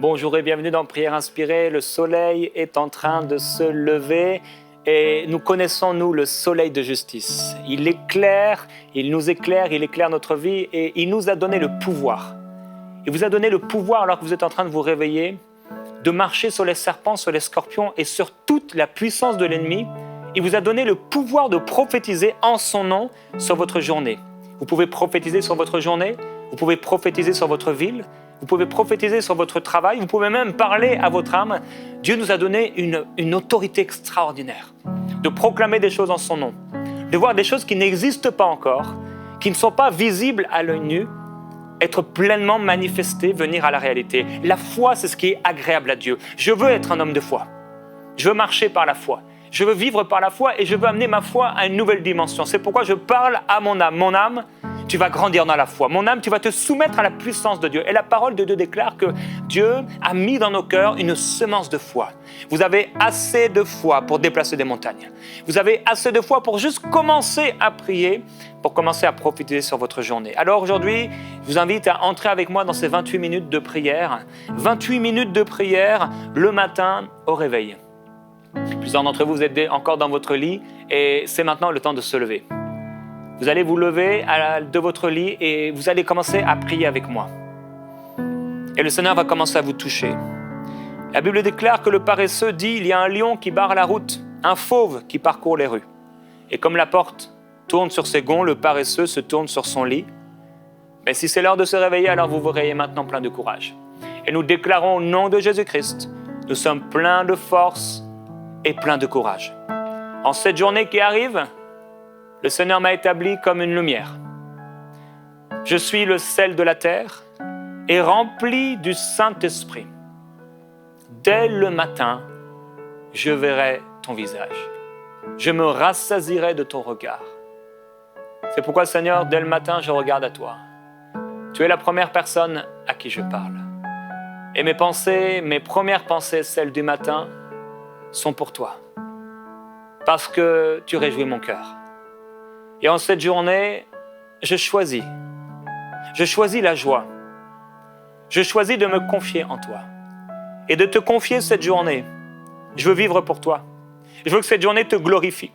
Bonjour et bienvenue dans Prière Inspirée. Le soleil est en train de se lever et nous connaissons, nous, le soleil de justice. Il éclaire, il nous éclaire, il éclaire notre vie et il nous a donné le pouvoir. Il vous a donné le pouvoir, alors que vous êtes en train de vous réveiller, de marcher sur les serpents, sur les scorpions et sur toute la puissance de l'ennemi. Il vous a donné le pouvoir de prophétiser en son nom sur votre journée. Vous pouvez prophétiser sur votre journée, vous pouvez prophétiser sur votre ville, vous pouvez prophétiser sur votre travail, vous pouvez même parler à votre âme. Dieu nous a donné une autorité extraordinaire de proclamer des choses en son nom, de voir des choses qui n'existent pas encore, qui ne sont pas visibles à l'œil nu, être pleinement manifestées, venir à la réalité. La foi, c'est ce qui est agréable à Dieu. Je veux être un homme de foi. Je veux marcher par la foi. Je veux vivre par la foi et je veux amener ma foi à une nouvelle dimension. C'est pourquoi je parle à mon âme. Mon âme, tu vas grandir dans la foi. Mon âme, tu vas te soumettre à la puissance de Dieu. Et la parole de Dieu déclare que Dieu a mis dans nos cœurs une semence de foi. Vous avez assez de foi pour déplacer des montagnes. Vous avez assez de foi pour juste commencer à prier, pour commencer à profiter sur votre journée. Alors aujourd'hui, je vous invite à entrer avec moi dans ces 28 minutes de prière. 28 minutes de prière le matin au réveil. Plusieurs d'entre vous, vous êtes encore dans votre lit et c'est maintenant le temps de se lever. Vous allez vous lever de votre lit et vous allez commencer à prier avec moi. Et le Seigneur va commencer à vous toucher. La Bible déclare que le paresseux dit, il y a un lion qui barre la route, un fauve qui parcourt les rues. Et comme la porte tourne sur ses gonds, le paresseux se tourne sur son lit. Mais si c'est l'heure de se réveiller, alors vous vous réveillez maintenant plein de courage. Et nous déclarons au nom de Jésus-Christ, nous sommes pleins de force et pleins de courage. En cette journée qui arrive, le Seigneur m'a établi comme une lumière. Je suis le sel de la terre et rempli du Saint-Esprit. Dès le matin, je verrai ton visage. Je me rassasierai de ton regard. C'est pourquoi, Seigneur, dès le matin, je regarde à toi. Tu es la première personne à qui je parle. Et mes pensées, mes premières pensées, celles du matin, sont pour toi. Parce que tu réjouis mon cœur. Et en cette journée, je choisis la joie. Je choisis de me confier en toi. Et de te confier cette journée. Je veux vivre pour toi. Je veux que cette journée te glorifie.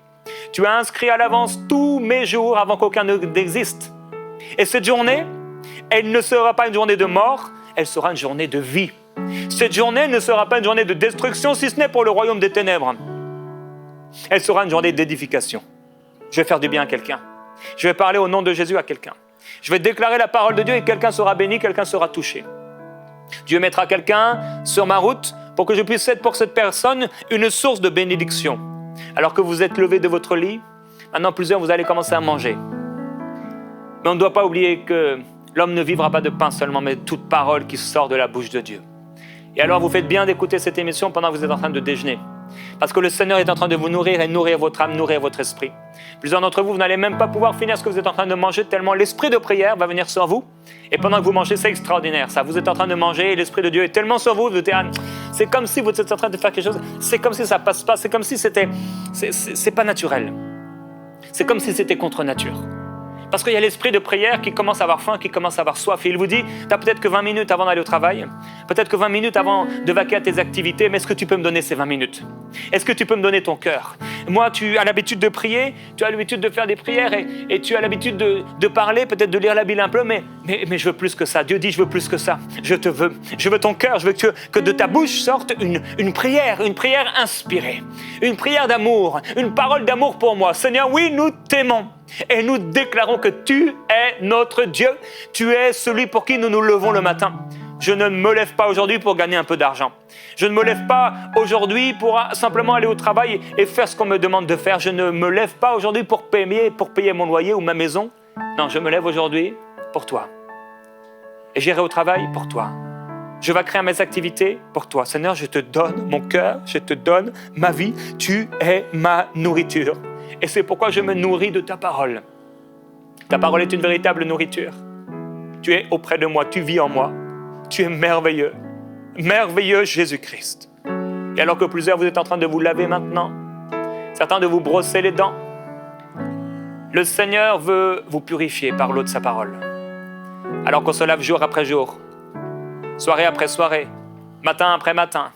Tu as inscrit à l'avance tous mes jours avant qu'aucun n'existe. Et cette journée, elle ne sera pas une journée de mort, elle sera une journée de vie. Cette journée ne sera pas une journée de destruction, si ce n'est pour le royaume des ténèbres. Elle sera une journée d'édification. Je vais faire du bien à quelqu'un. Je vais parler au nom de Jésus à quelqu'un. Je vais déclarer la parole de Dieu et quelqu'un sera béni, quelqu'un sera touché. Dieu mettra quelqu'un sur ma route pour que je puisse être pour cette personne une source de bénédiction. Alors que vous êtes levé de votre lit, maintenant plusieurs, vous allez commencer à manger. Mais on ne doit pas oublier que l'homme ne vivra pas de pain seulement, mais de toute parole qui sort de la bouche de Dieu. Et alors vous faites bien d'écouter cette émission pendant que vous êtes en train de déjeuner. Parce que le Seigneur est en train de vous nourrir et nourrir votre âme, nourrir votre esprit. Plusieurs d'entre vous, vous n'allez même pas pouvoir finir ce que vous êtes en train de manger tellement l'esprit de prière va venir sur vous. Et pendant que vous mangez, c'est extraordinaire ça. Vous êtes en train de manger et l'esprit de Dieu est tellement sur vous, vous dites, c'est comme si vous êtes en train de faire quelque chose, c'est comme si ça passe pas, c'est comme si c'est pas naturel. C'est comme si c'était contre nature. Parce qu'il y a l'esprit de prière qui commence à avoir faim, qui commence à avoir soif. Et il vous dit, tu n'as peut-être que 20 minutes avant d'aller au travail, peut-être que 20 minutes avant de vaquer à tes activités, mais est-ce que tu peux me donner ces 20 minutes? Est-ce que tu peux me donner ton cœur? Moi, tu as l'habitude de prier, tu as l'habitude de faire des prières et tu as l'habitude de parler, peut-être de lire la Bible un peu, mais je veux plus que ça. Dieu dit, je veux plus que ça. Je veux ton cœur, je veux que de ta bouche sorte une prière inspirée, une prière d'amour, une parole d'amour pour moi. Seigneur, oui, nous t'aimons. Et nous déclarons que tu es notre Dieu. Tu es celui pour qui nous nous levons le matin. Je ne me lève pas aujourd'hui pour gagner un peu d'argent. Je ne me lève pas aujourd'hui pour simplement aller au travail et faire ce qu'on me demande de faire. Je ne me lève pas aujourd'hui pour payer mon loyer ou ma maison. Non, je me lève aujourd'hui pour toi. Et j'irai au travail pour toi. Je vais créer mes activités pour toi. Seigneur, je te donne mon cœur, je te donne ma vie. Tu es ma nourriture. Et c'est pourquoi je me nourris de ta parole. Ta parole est une véritable nourriture. Tu es auprès de moi, tu vis en moi. Tu es merveilleux. Merveilleux Jésus-Christ. Et alors que plusieurs, vous êtes en train de vous laver maintenant, certains de vous brosser les dents, le Seigneur veut vous purifier par l'eau de sa parole. Alors qu'on se lave jour après jour, soirée après soirée, matin après matin.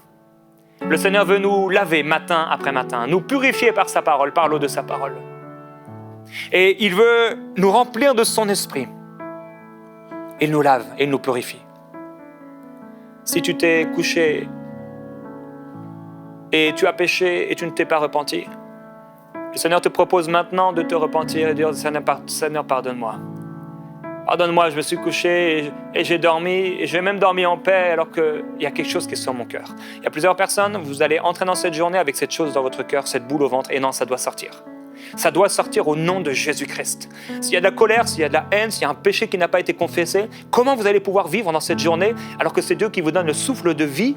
Le Seigneur veut nous laver matin après matin, nous purifier par sa parole, par l'eau de sa parole. Et il veut nous remplir de son esprit. Il nous lave et il nous purifie. Si tu t'es couché et tu as péché et tu ne t'es pas repenti, le Seigneur te propose maintenant de te repentir et de dire « Seigneur, pardonne-moi. Pardonne-moi, je me suis couché et j'ai dormi, et j'ai même dormi en paix alors qu'il y a quelque chose qui est sur mon cœur. » Il y a plusieurs personnes, vous allez entrer dans cette journée avec cette chose dans votre cœur, cette boule au ventre, et non, ça doit sortir. Ça doit sortir au nom de Jésus-Christ. S'il y a de la colère, s'il y a de la haine, s'il y a un péché qui n'a pas été confessé, comment vous allez pouvoir vivre dans cette journée alors que c'est Dieu qui vous donne le souffle de vie,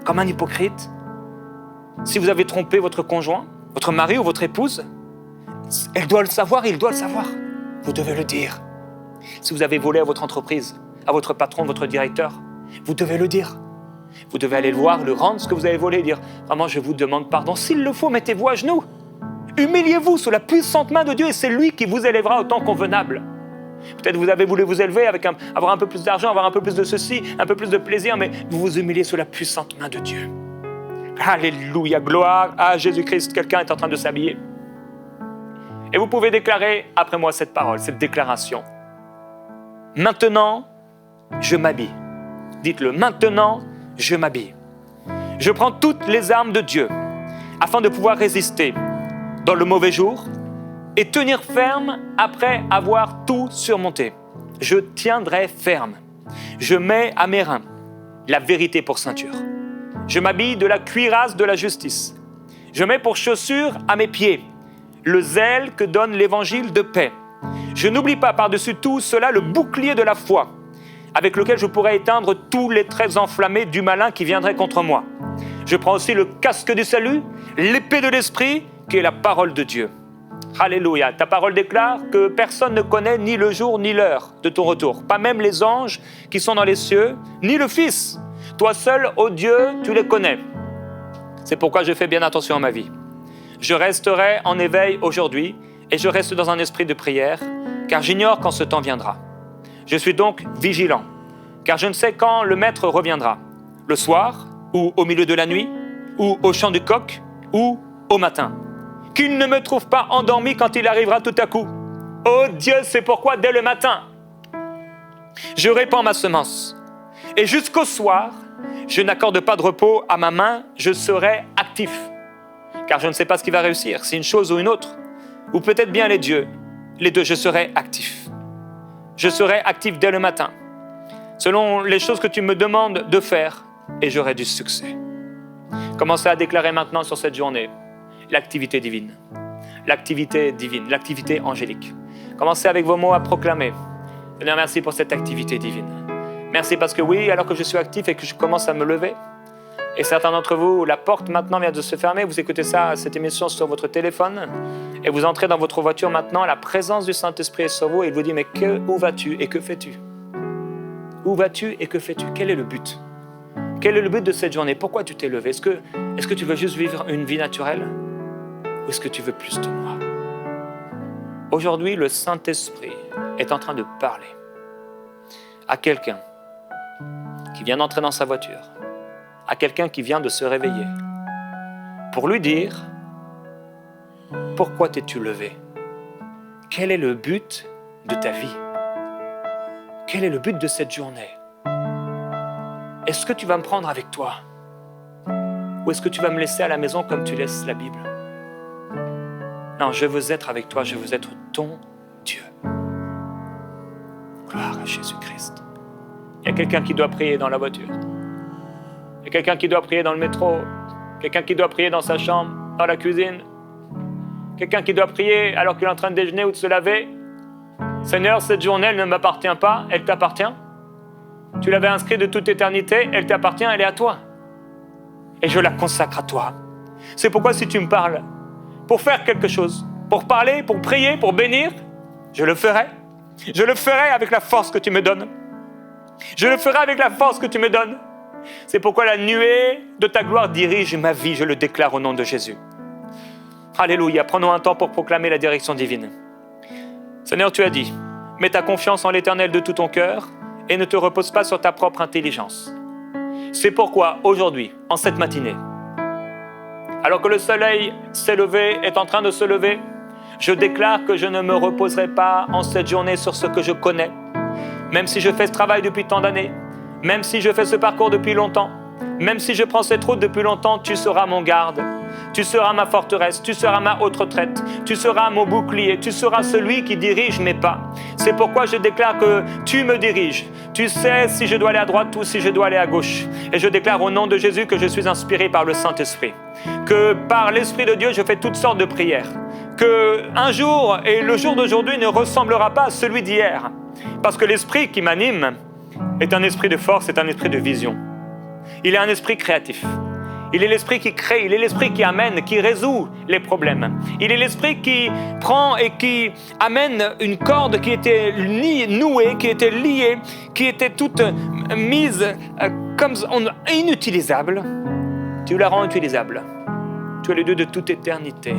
comme un hypocrite? Si vous avez trompé votre conjoint, votre mari ou votre épouse, elle doit le savoir, il doit le savoir. Vous devez le dire. Si vous avez volé à votre entreprise, à votre patron, votre directeur, vous devez le dire. Vous devez aller le voir, le rendre ce que vous avez volé, dire « Vraiment, je vous demande pardon. S'il le faut, mettez-vous à genoux. Humiliez-vous sous la puissante main de Dieu et c'est lui qui vous élèvera au temps convenable. » Peut-être vous avez voulu vous élever avec avoir un peu plus d'argent, avoir un peu plus de ceci, un peu plus de plaisir, mais vous vous humiliez sous la puissante main de Dieu. Alléluia, gloire à Jésus-Christ. Quelqu'un est en train de s'habiller. Et vous pouvez déclarer après moi cette parole, cette déclaration. Maintenant, je m'habille. Dites-le, maintenant, je m'habille. Je prends toutes les armes de Dieu afin de pouvoir résister dans le mauvais jour et tenir ferme après avoir tout surmonté. Je tiendrai ferme. Je mets à mes reins la vérité pour ceinture. Je m'habille de la cuirasse de la justice. Je mets pour chaussure à mes pieds le zèle que donne l'évangile de paix. Je n'oublie pas par-dessus tout cela le bouclier de la foi, avec lequel je pourrai éteindre tous les traits enflammés du malin qui viendrait contre moi. Je prends aussi le casque du salut, l'épée de l'esprit, qui est la parole de Dieu. Alléluia. Ta parole déclare que personne ne connaît ni le jour ni l'heure de ton retour, pas même les anges qui sont dans les cieux, ni le Fils. Toi seul, ô Dieu, tu les connais. C'est pourquoi je fais bien attention à ma vie. Je resterai en éveil aujourd'hui et je reste dans un esprit de prière, car j'ignore quand ce temps viendra. Je suis donc vigilant, car je ne sais quand le Maître reviendra, le soir, ou au milieu de la nuit, ou au chant du coq, ou au matin. Qu'il ne me trouve pas endormi quand il arrivera tout à coup. Oh Dieu, c'est pourquoi dès le matin, je répands ma semence. Et jusqu'au soir, je n'accorde pas de repos à ma main, je serai actif. Car je ne sais pas ce qui va réussir, si une chose ou une autre, ou peut-être bien les deux, je serai actif. Je serai actif dès le matin, selon les choses que tu me demandes de faire, et j'aurai du succès. Commencez à déclarer maintenant sur cette journée l'activité divine, l'activité angélique. Commencez avec vos mots à proclamer. Seigneur, merci pour cette activité divine. Merci parce que oui, alors que je suis actif et que je commence à me lever, et certains d'entre vous, la porte maintenant vient de se fermer, vous écoutez ça, cette émission sur votre téléphone, et vous entrez dans votre voiture maintenant, la présence du Saint-Esprit est sur vous, et il vous dit, mais où vas-tu et que fais-tu? Où vas-tu et que fais-tu? Quel est le but? Quel est le but de cette journée? Pourquoi tu t'es levé? Est-ce que tu veux juste vivre une vie naturelle? Ou est-ce que tu veux plus de moi? Aujourd'hui, le Saint-Esprit est en train de parler à quelqu'un qui vient d'entrer dans sa voiture, à quelqu'un qui vient de se réveiller, pour lui dire « Pourquoi t'es-tu levé? Quel est le but de ta vie? Quel est le but de cette journée? Est-ce que tu vas me prendre avec toi? Ou est-ce que tu vas me laisser à la maison comme tu laisses la Bible? Non, je veux être avec toi, je veux être ton Dieu. » Gloire à Jésus-Christ. Il y a quelqu'un qui doit prier dans la voiture. Il y a quelqu'un qui doit prier dans le métro. Quelqu'un qui doit prier dans sa chambre, dans la cuisine. Quelqu'un qui doit prier alors qu'il est en train de déjeuner ou de se laver. Seigneur, cette journée, elle ne m'appartient pas, elle t'appartient. Tu l'avais inscrite de toute éternité, elle t'appartient, elle est à toi. Et je la consacre à toi. C'est pourquoi si tu me parles, pour faire quelque chose, pour parler, pour prier, pour bénir, je le ferai. Je le ferai avec la force que tu me donnes. Je le ferai avec la force que tu me donnes. C'est pourquoi la nuée de ta gloire dirige ma vie, je le déclare au nom de Jésus. Alléluia, prenons un temps pour proclamer la direction divine. Seigneur, tu as dit, mets ta confiance en l'Éternel de tout ton cœur et ne te repose pas sur ta propre intelligence. C'est pourquoi aujourd'hui, en cette matinée, alors que le soleil s'est levé, est en train de se lever, je déclare que je ne me reposerai pas en cette journée sur ce que je connais, même si je fais ce travail depuis tant d'années, même si je fais ce parcours depuis longtemps, même si je prends cette route depuis longtemps, tu seras mon garde, tu seras ma forteresse, tu seras ma haute retraite, tu seras mon bouclier, tu seras celui qui dirige mes pas. C'est pourquoi je déclare que tu me diriges. Tu sais si je dois aller à droite ou si je dois aller à gauche. Et je déclare au nom de Jésus que je suis inspiré par le Saint-Esprit. Que par l'Esprit de Dieu, je fais toutes sortes de prières. Que un jour et le jour d'aujourd'hui ne ressemblera pas à celui d'hier. Parce que l'Esprit qui m'anime est un esprit de force, est un esprit de vision. Il est un esprit créatif. Il est l'esprit qui crée, il est l'esprit qui amène, qui résout les problèmes. Il est l'esprit qui prend et qui amène une corde qui était nouée, qui était liée, qui était toute mise comme inutilisable. Tu la rends utilisable. Tu es le Dieu de toute éternité.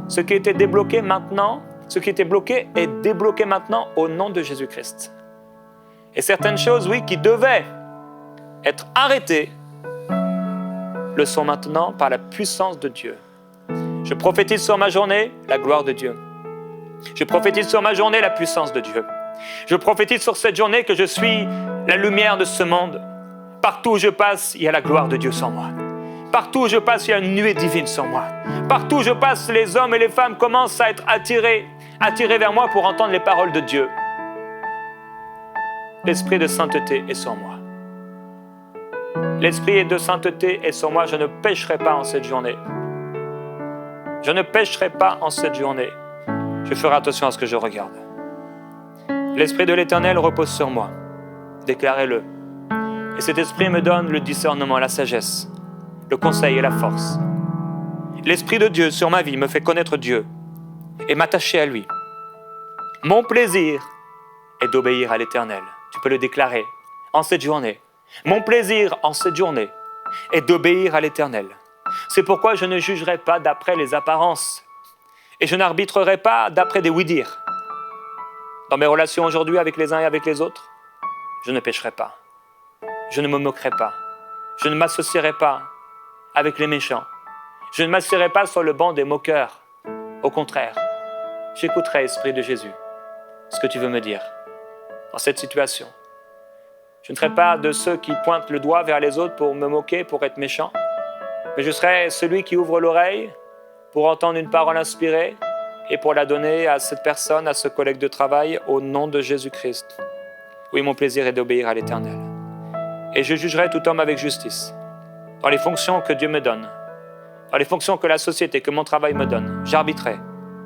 Ce qui était débloqué maintenant, ce qui était bloqué est débloqué maintenant au nom de Jésus-Christ. Et certaines choses, oui, qui devaient être arrêtées, le sont maintenant par la puissance de Dieu. Je prophétise sur ma journée la gloire de Dieu. Je prophétise sur ma journée la puissance de Dieu. Je prophétise sur cette journée que je suis la lumière de ce monde. Partout où je passe, il y a la gloire de Dieu sur moi. Partout où je passe, il y a une nuée divine sur moi. Partout où je passe, les hommes et les femmes commencent à être attirés vers moi pour entendre les paroles de Dieu. L'esprit de sainteté est sur moi. L'esprit de sainteté est sur moi. Je ne pécherai pas en cette journée. Je ne pécherai pas en cette journée. Je ferai attention à ce que je regarde. L'Esprit de l'Éternel repose sur moi. Déclarez-le. Et cet esprit me donne le discernement, la sagesse, le conseil et la force. L'Esprit de Dieu sur ma vie me fait connaître Dieu et m'attacher à lui. Mon plaisir est d'obéir à l'Éternel. Tu peux le déclarer en cette journée. Mon plaisir en cette journée est d'obéir à l'Éternel. C'est pourquoi je ne jugerai pas d'après les apparences et je n'arbitrerai pas d'après des oui-dire. Dans mes relations aujourd'hui avec les uns et avec les autres, je ne pécherai pas. Je ne me moquerai pas. Je ne m'associerai pas avec les méchants. Je ne m'assierai pas sur le banc des moqueurs. Au contraire, j'écouterai, Esprit de Jésus, ce que tu veux me dire dans cette situation. Je ne serai pas de ceux qui pointent le doigt vers les autres pour me moquer, pour être méchant, mais je serai celui qui ouvre l'oreille pour entendre une parole inspirée et pour la donner à cette personne, à ce collègue de travail, au nom de Jésus-Christ. Oui, mon plaisir est d'obéir à l'Éternel. Et je jugerai tout homme avec justice, dans les fonctions que Dieu me donne, dans les fonctions que la société, que mon travail me donne. J'arbitrerai,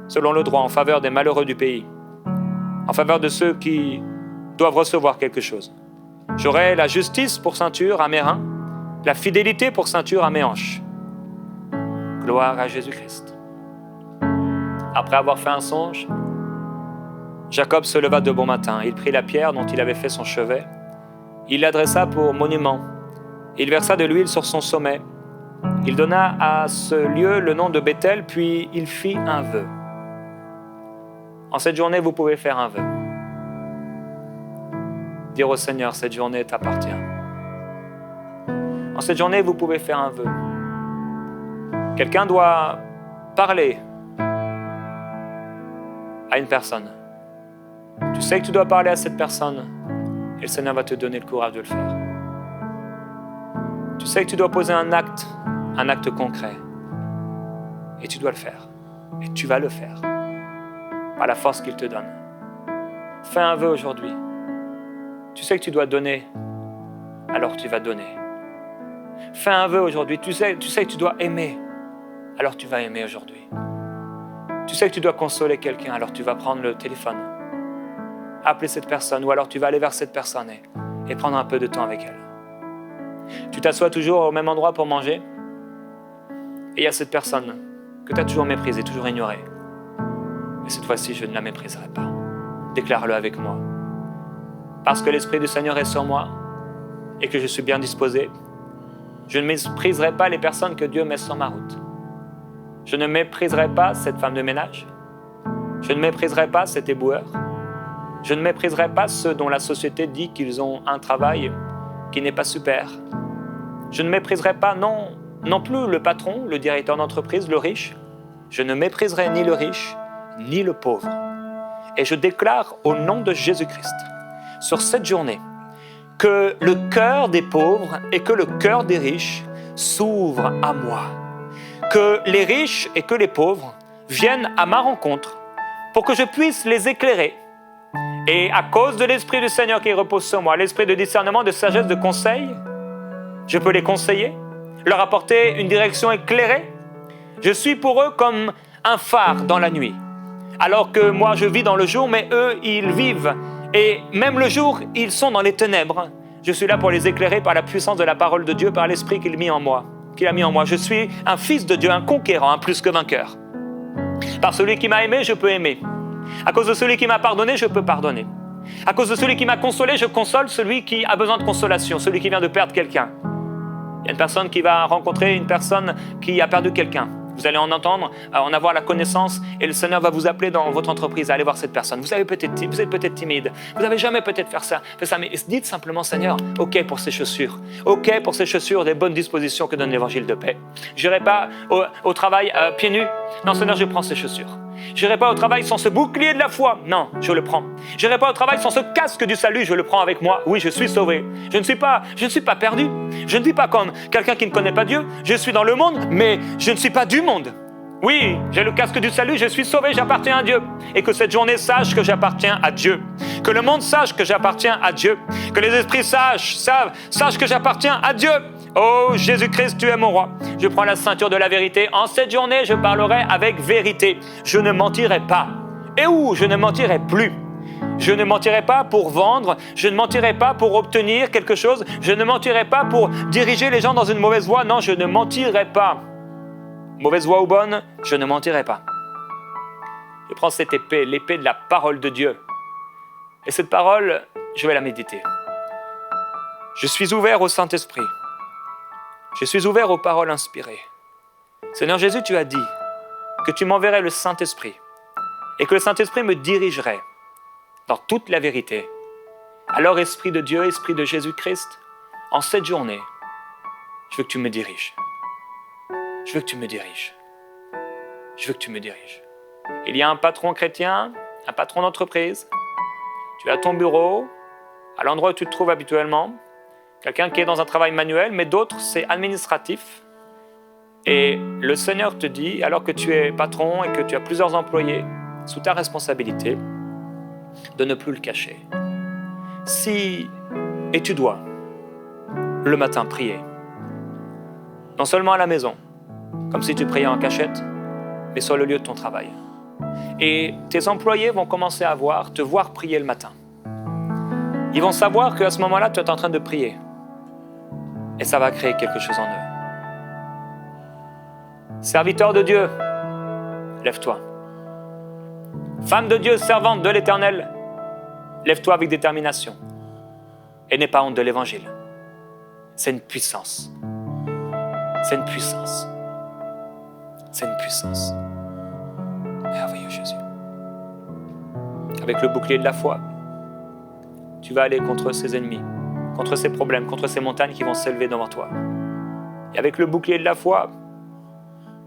selon le droit, en faveur des malheureux du pays, en faveur de ceux qui doivent recevoir quelque chose. J'aurai la justice pour ceinture à mes reins, la fidélité pour ceinture à mes hanches. Gloire à Jésus-Christ. Après avoir fait un songe, Jacob se leva de bon matin. Il prit la pierre dont il avait fait son chevet. Il l'adressa pour monument. Il versa de l'huile sur son sommet. Il donna à ce lieu le nom de Béthel, puis il fit un vœu. En cette journée, vous pouvez faire un vœu. Dire au Seigneur, cette journée t'appartient. En cette journée, vous pouvez faire un vœu. Quelqu'un doit parler à une personne. Tu sais que tu dois parler à cette personne et le Seigneur va te donner le courage de le faire. Tu sais que tu dois poser un acte concret et tu dois le faire. Et tu vas le faire par la force qu'il te donne. Fais un vœu aujourd'hui. Tu sais que tu dois donner, alors tu vas donner. Fais un vœu aujourd'hui. Tu sais que tu dois aimer, alors tu vas aimer aujourd'hui. Tu sais que tu dois consoler quelqu'un, alors tu vas prendre le téléphone, appeler cette personne, ou alors tu vas aller vers cette personne et prendre un peu de temps avec elle. Tu t'assois toujours au même endroit pour manger, et il y a cette personne que tu as toujours méprisée, toujours ignorée. Mais cette fois-ci, je ne la mépriserai pas. Déclare-le avec moi. Parce que l'Esprit du Seigneur est sur moi et que je suis bien disposé, je ne mépriserai pas les personnes que Dieu met sur ma route. Je ne mépriserai pas cette femme de ménage. Je ne mépriserai pas cet éboueur. Je ne mépriserai pas ceux dont la société dit qu'ils ont un travail qui n'est pas super. Je ne mépriserai pas non plus le patron, le directeur d'entreprise, le riche. Je ne mépriserai ni le riche, ni le pauvre. Et je déclare au nom de Jésus-Christ, sur cette journée, que le cœur des pauvres et que le cœur des riches s'ouvrent à moi. Que les riches et que les pauvres viennent à ma rencontre pour que je puisse les éclairer. Et à cause de l'Esprit du Seigneur qui repose sur moi, l'Esprit de discernement, de sagesse, de conseil, je peux les conseiller, leur apporter une direction éclairée. Je suis pour eux comme un phare dans la nuit. Alors que moi, je vis dans le jour, mais eux, ils vivent. Et même le jour, ils sont dans les ténèbres. Je suis là pour les éclairer par la puissance de la parole de Dieu, par l'Esprit qu'il a mis en moi. Je suis un fils de Dieu, un conquérant, un plus que vainqueur. Par celui qui m'a aimé, je peux aimer. À cause de celui qui m'a pardonné, je peux pardonner. À cause de celui qui m'a consolé, je console celui qui a besoin de consolation, celui qui vient de perdre quelqu'un. Il y a une personne qui va rencontrer une personne qui a perdu quelqu'un. Vous allez en entendre, en avoir la connaissance, et le Seigneur va vous appeler dans votre entreprise à aller voir cette personne. Vous êtes peut-être timide, vous n'avez jamais peut-être fait ça, mais dites simplement, Seigneur, ok pour ces chaussures, ok pour ces chaussures, des bonnes dispositions que donne l'évangile de paix. Je n'irai pas au travail pieds nus. Non, Seigneur, je prends ces chaussures. Je n'irai pas au travail sans ce bouclier de la foi. Non, je le prends. Je n'irai pas au travail sans ce casque du salut. Je le prends avec moi. Oui, je suis sauvé. Je ne suis pas perdu. Je ne vis pas comme quelqu'un qui ne connaît pas Dieu. Je suis dans le monde, mais je ne suis pas du monde. Oui, j'ai le casque du salut, je suis sauvé, j'appartiens à Dieu. Et que cette journée sache que j'appartiens à Dieu. Que le monde sache que j'appartiens à Dieu. Que les esprits sachent que j'appartiens à Dieu. Oh Jésus-Christ, tu es mon roi. Je prends la ceinture de la vérité. En cette journée, je parlerai avec vérité. Je ne mentirai pas. Et où je ne mentirai plus. Je ne mentirai pas pour vendre. Je ne mentirai pas pour obtenir quelque chose. Je ne mentirai pas pour diriger les gens dans une mauvaise voie. Non, je ne mentirai pas. Mauvaise voie ou bonne, je ne mentirai pas. Je prends cette épée, l'épée de la parole de Dieu. Et cette parole, je vais la méditer. Je suis ouvert au Saint-Esprit. Je suis ouvert aux paroles inspirées. Seigneur Jésus, tu as dit que tu m'enverrais le Saint-Esprit et que le Saint-Esprit me dirigerait dans toute la vérité. Alors, Esprit de Dieu, Esprit de Jésus-Christ, en cette journée, je veux que tu me diriges. Je veux que tu me diriges. Je veux que tu me diriges. Il y a un patron chrétien, un patron d'entreprise. Tu es à ton bureau, à l'endroit où tu te trouves habituellement. Quelqu'un qui est dans un travail manuel, mais d'autres, c'est administratif. Et le Seigneur te dit, alors que tu es patron et que tu as plusieurs employés sous ta responsabilité, de ne plus le cacher. Et tu dois, le matin, prier. Non seulement à la maison, comme si tu priais en cachette, mais sur le lieu de ton travail. Et tes employés vont commencer à te voir prier le matin. Ils vont savoir qu'à ce moment-là, tu es en train de prier. Et ça va créer quelque chose en eux. Serviteur de Dieu, lève-toi. Femme de Dieu, servante de l'Éternel, lève-toi avec détermination. Et n'aie pas honte de l'Évangile. C'est une puissance. C'est une puissance. C'est une puissance. Merveilleux Jésus. Avec le bouclier de la foi, tu vas aller contre ses ennemis, contre ses problèmes, contre ces montagnes qui vont s'élever devant toi. Et avec le bouclier de la foi,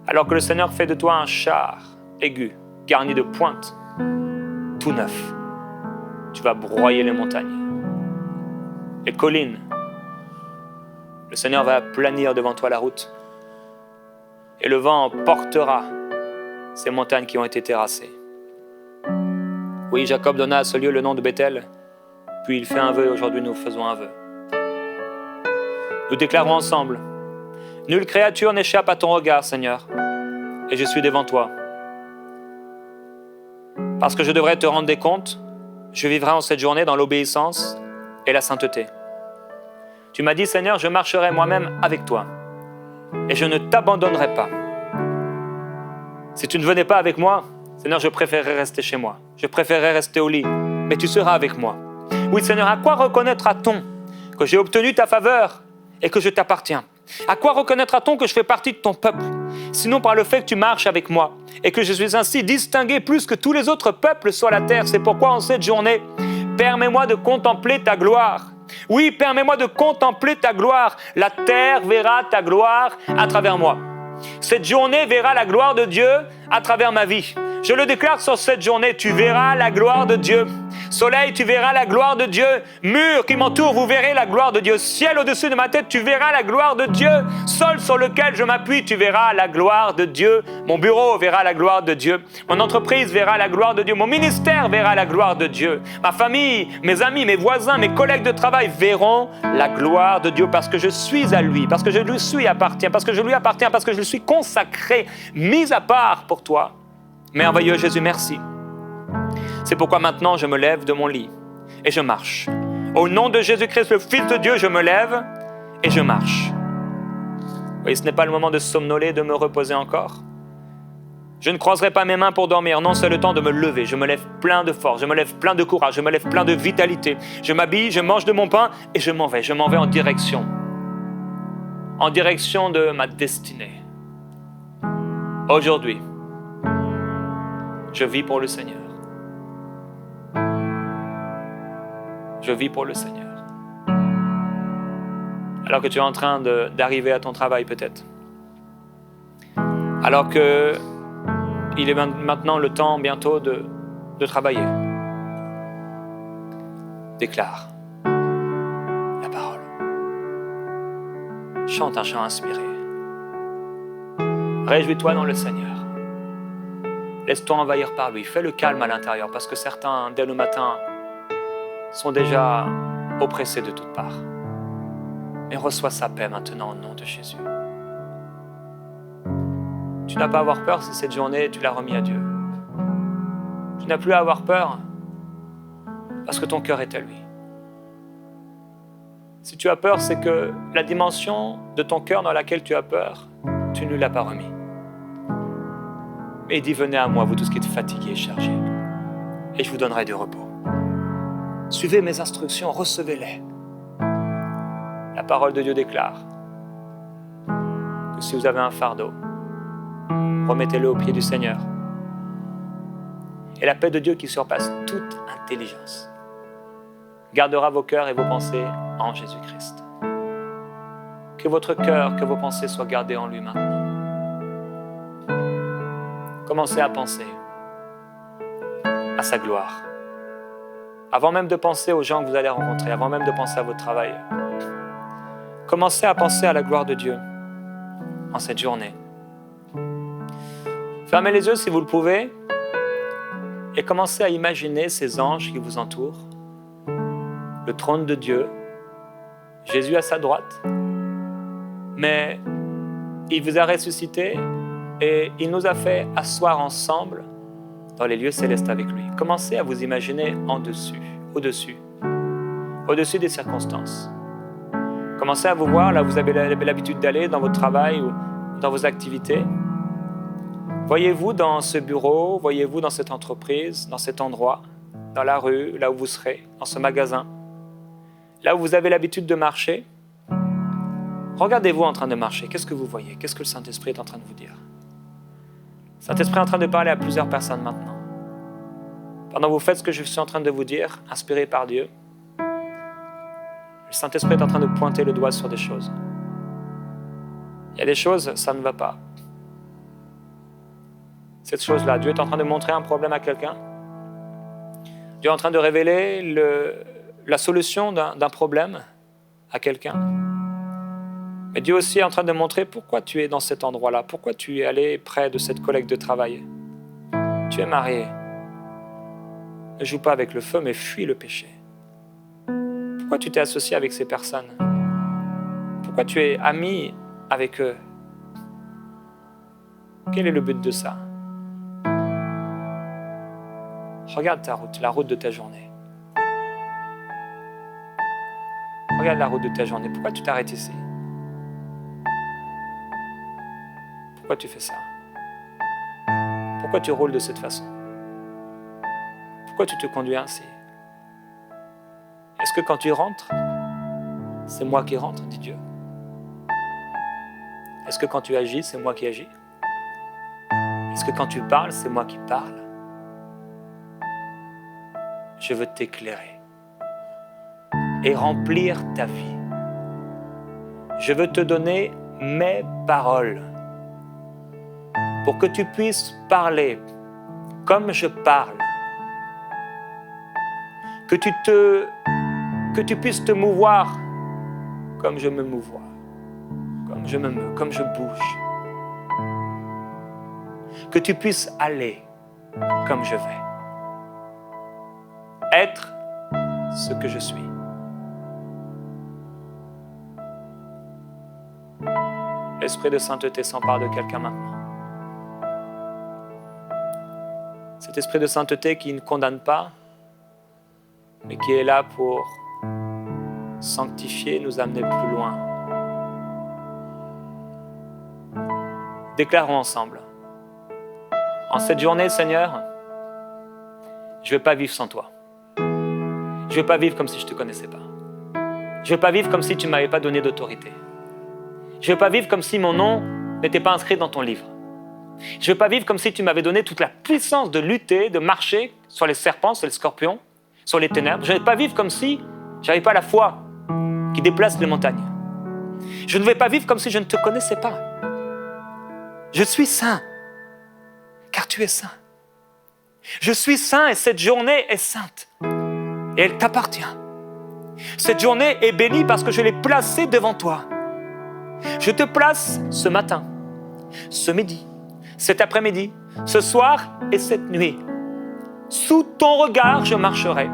alors que le Seigneur fait de toi un char aigu, garni de pointes, tout neuf, tu vas broyer les montagnes. Les collines, le Seigneur va planir devant toi la route. Et le vent portera ces montagnes qui ont été terrassées. Oui, Jacob donna à ce lieu le nom de Bethel, puis il fait un vœu, aujourd'hui nous faisons un vœu. Nous déclarons ensemble, nulle créature n'échappe à ton regard, Seigneur, et je suis devant toi. Parce que je devrais te rendre des comptes, je vivrai en cette journée dans l'obéissance et la sainteté. Tu m'as dit, Seigneur, je marcherai moi-même avec toi, et je ne t'abandonnerai pas. Si tu ne venais pas avec moi, Seigneur, je préférerais rester chez moi. Je préférerais rester au lit, mais tu seras avec moi. Oui, Seigneur, à quoi reconnaîtra-t-on que j'ai obtenu ta faveur et que je t'appartiens? À quoi reconnaîtra-t-on que je fais partie de ton peuple? Sinon par le fait que tu marches avec moi et que je suis ainsi distingué plus que tous les autres peuples sur la terre. C'est pourquoi en cette journée, permets-moi de contempler ta gloire. Oui, permets-moi de contempler ta gloire. La terre verra ta gloire à travers moi. Cette journée verra la gloire de Dieu à travers ma vie. Je le déclare sur cette journée, tu verras la gloire de Dieu. Soleil, tu verras la gloire de Dieu. Mur qui m'entoure, vous verrez la gloire de Dieu. Ciel au-dessus de ma tête, tu verras la gloire de Dieu. Sol sur lequel je m'appuie, tu verras la gloire de Dieu. Mon bureau verra la gloire de Dieu. Mon entreprise verra la gloire de Dieu. Mon ministère verra la gloire de Dieu. Ma famille, mes amis, mes voisins, mes collègues de travail verront la gloire de Dieu parce que je suis à lui, parce que je lui appartiens, parce que je lui appartiens, parce que je suis consacré, mis à part pour toi. Merveilleux Jésus, merci. C'est pourquoi maintenant je me lève de mon lit et je marche. Au nom de Jésus-Christ, le Fils de Dieu, je me lève et je marche. Oui, ce n'est pas le moment de somnoler, de me reposer encore. Je ne croiserai pas mes mains pour dormir. Non, c'est le temps de me lever. Je me lève plein de force, je me lève plein de courage, je me lève plein de vitalité. Je m'habille, je mange de mon pain et je m'en vais. Je m'en vais en direction de ma destinée. Aujourd'hui, je vis pour le Seigneur. Je vis pour le Seigneur. Alors que tu es en train d'arriver à ton travail peut-être. Alors que il est maintenant le temps bientôt de travailler. Déclare la parole. Chante un chant inspiré. Réjouis-toi dans le Seigneur. Laisse-toi envahir par lui. Fais le calme à l'intérieur parce que certains, dès le matin, sont déjà oppressés de toutes parts. Mais reçois sa paix maintenant au nom de Jésus. Tu n'as pas à avoir peur si cette journée, tu l'as remis à Dieu. Tu n'as plus à avoir peur parce que ton cœur est à lui. Si tu as peur, c'est que la dimension de ton cœur dans laquelle tu as peur, tu ne l'as pas remis. Mais il dit, venez à moi, vous tous qui êtes fatigués et chargés, et je vous donnerai du repos. Suivez mes instructions, recevez-les. La parole de Dieu déclare que si vous avez un fardeau, remettez-le aux pieds du Seigneur. Et la paix de Dieu qui surpasse toute intelligence gardera vos cœurs et vos pensées en Jésus-Christ. Que votre cœur, que vos pensées soient gardées en lui maintenant. Commencez à penser à sa gloire. Avant même de penser aux gens que vous allez rencontrer, avant même de penser à votre travail, commencez à penser à la gloire de Dieu en cette journée. Fermez les yeux si vous le pouvez et commencez à imaginer ces anges qui vous entourent, le trône de Dieu, Jésus à sa droite, mais il vous a ressuscité et il nous a fait asseoir ensemble dans les lieux célestes avec lui. Commencez à vous imaginer au-dessus des circonstances. Commencez à vous voir là où vous avez l'habitude d'aller dans votre travail ou dans vos activités. Voyez-vous dans ce bureau, voyez-vous dans cette entreprise, dans cet endroit, dans la rue, là où vous serez, dans ce magasin, là où vous avez l'habitude de marcher. Regardez-vous en train de marcher. Qu'est-ce que vous voyez? Qu'est-ce que le Saint-Esprit est en train de vous dire? Le Saint-Esprit est en train de parler à plusieurs personnes maintenant. Pendant que vous faites ce que je suis en train de vous dire, inspiré par Dieu, le Saint-Esprit est en train de pointer le doigt sur des choses. Il y a des choses, ça ne va pas. Cette chose-là, Dieu est en train de montrer un problème à quelqu'un. Dieu est en train de révéler la solution d'un problème à quelqu'un. Mais Dieu aussi est en train de montrer pourquoi tu es dans cet endroit-là, pourquoi tu es allé près de cette collègue de travail. Tu es marié. Ne joue pas avec le feu, mais fuis le péché. Pourquoi tu t'es associé avec ces personnes? Pourquoi tu es ami avec eux? Quel est le but de ça? Regarde ta route, la route de ta journée. Regarde la route de ta journée. Pourquoi tu t'arrêtes ici? Pourquoi tu fais ça? Pourquoi tu roules de cette façon? Pourquoi tu te conduis ainsi? Est-ce que quand tu rentres, c'est moi qui rentre, dit Dieu? Est-ce que quand tu agis, c'est moi qui agis? Est-ce que quand tu parles, c'est moi qui parle? Je veux t'éclairer. et remplir ta vie. Je veux te donner mes paroles pour que tu puisses parler comme je parle, que tu puisses te mouvoir comme je me mouvoie, comme je me meus, comme je bouge, que tu puisses aller comme je vais, être ce que je suis. L'Esprit de sainteté s'empare de quelqu'un maintenant. Cet Esprit de sainteté qui ne condamne pas, mais qui est là pour sanctifier, nous amener plus loin. Déclarons ensemble. En cette journée, Seigneur, je ne vais pas vivre sans toi. Je ne vais pas vivre comme si je ne te connaissais pas. Je ne vais pas vivre comme si tu ne m'avais pas donné d'autorité. Je ne vais pas vivre comme si mon nom n'était pas inscrit dans ton livre. Je ne vais pas vivre comme si tu m'avais donné toute la puissance de lutter, de marcher sur les serpents, sur les scorpions, sur les ténèbres. Je ne vais pas vivre comme si je n'avais pas la foi qui déplace les montagnes. Je ne vais pas vivre comme si je ne te connaissais pas. Je suis saint, car tu es saint. Je suis saint et cette journée est sainte. Et elle t'appartient. Cette journée est bénie parce que je l'ai placée devant toi. Je te place ce matin, ce midi, cet après-midi, ce soir et cette nuit. Sous ton regard, je marcherai.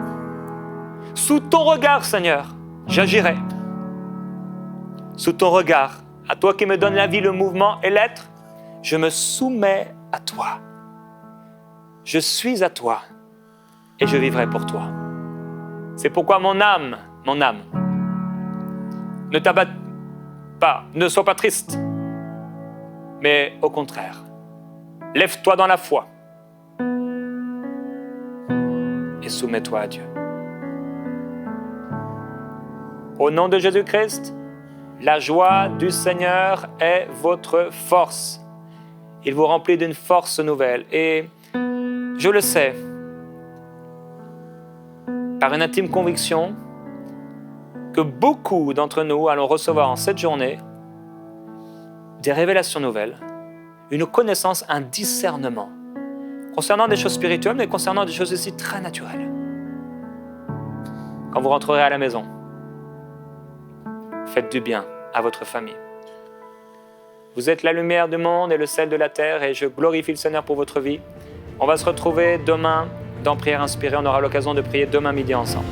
Sous ton regard, Seigneur, j'agirai. Sous ton regard, à toi qui me donnes la vie, le mouvement et l'être, je me soumets à toi. Je suis à toi et je vivrai pour toi. C'est pourquoi mon âme, ne t'abatte pas, ne sois pas triste, mais au contraire, lève-toi dans la foi et soumets-toi à Dieu. Au nom de Jésus-Christ, la joie du Seigneur est votre force. Il vous remplit d'une force nouvelle. Et je le sais, par une intime conviction, que beaucoup d'entre nous allons recevoir en cette journée des révélations nouvelles, une connaissance, un discernement concernant des choses spirituelles, mais concernant des choses aussi très naturelles. Quand vous rentrerez à la maison, faites du bien à votre famille. Vous êtes la lumière du monde et le sel de la terre et je glorifie le Seigneur pour votre vie. On va se retrouver demain dans Prière Inspirée. On aura l'occasion de prier demain midi ensemble.